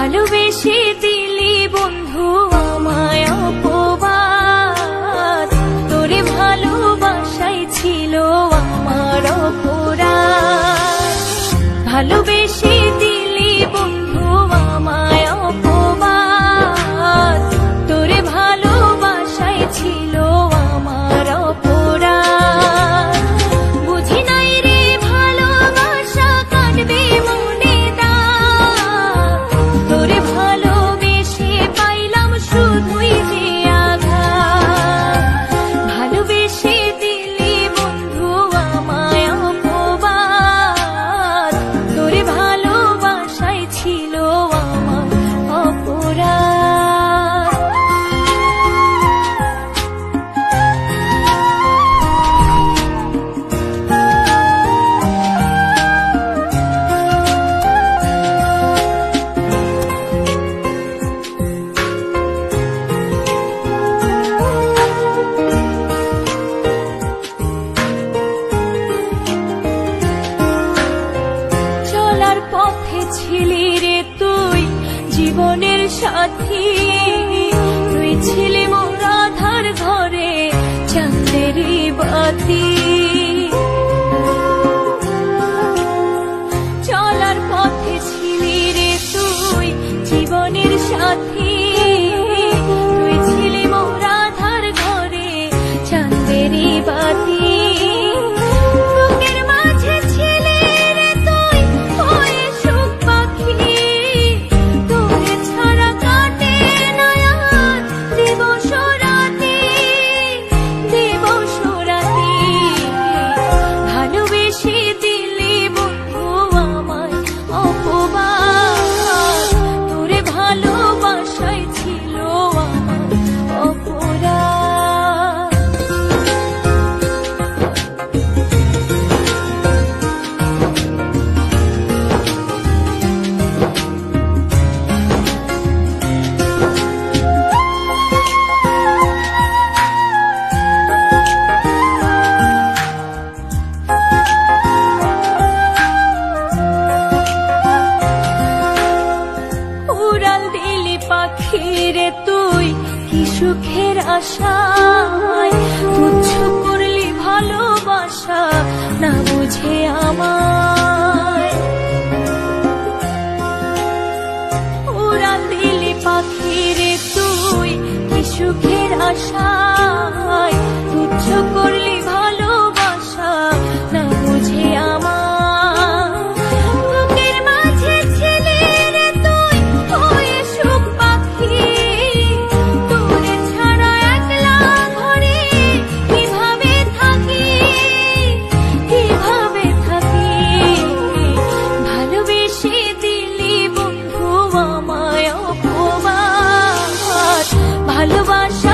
ভালোবেসে দিলি বন্ধু আমায় অপবাদ, তোরে ভালোবাসাই ছিল আমার অপরাধ। ভালোবেসে দিলি বন্ধু আমায় অপবাদ, তোরে ভালোবাসাই ছিল আমার অপরাধ। বুঝি নাই রে ভালোবাসা কাটবে মনে দাগ, তোরে ভালোবেসে পাইলাম শুধুই যে আঘাত। ভালোবেসে দিলি বন্ধু আমায় অপবাদ, তোরে ভালোবাসাই ছিল আমার অপরাধ। চলার পথে ছিলি রে তুই জীবনের সাথী, তুই ছিলি মোর আধার ঘরে চাঁদেরই বাতি। চলার পথে ছিলি রে তুই জীবনের সাথী, তুই ছিলি মোর আধার ঘরে চাঁদেরই বাতি। বুকের মাঝে ছিলি রে তুই হয়ে সুখ পাখি, তোরে ছাড়া কাটে না আর দিবস রাতি, দিবস রাতি। ভালোবেসে দিলি বন্ধু আমায় অপবাদ, তোরে ভালোবাসাই ছিল আমার অপরাধ। উড়াল দিলি পাখি রে তুই কি সুখের আশায়, তুচ্ছ করলি ভালোবাসা না বুঝে আমায়। উড়াল দিলি পাখি রে তুই কি সুখের আশায়, তুচ্ছ করলি ভালোবাসা না বুঝে আমায়। বুকের মাঝে ছিলি রে তুই হয়ে সুখ পাখি, তোরে ছাড়া একলা ঘরে কিভাবে থাকি, কিভাবে থাকি। ভালোবেসে দিলি বন্ধু আমায় অপবাদ, ভালোবাসা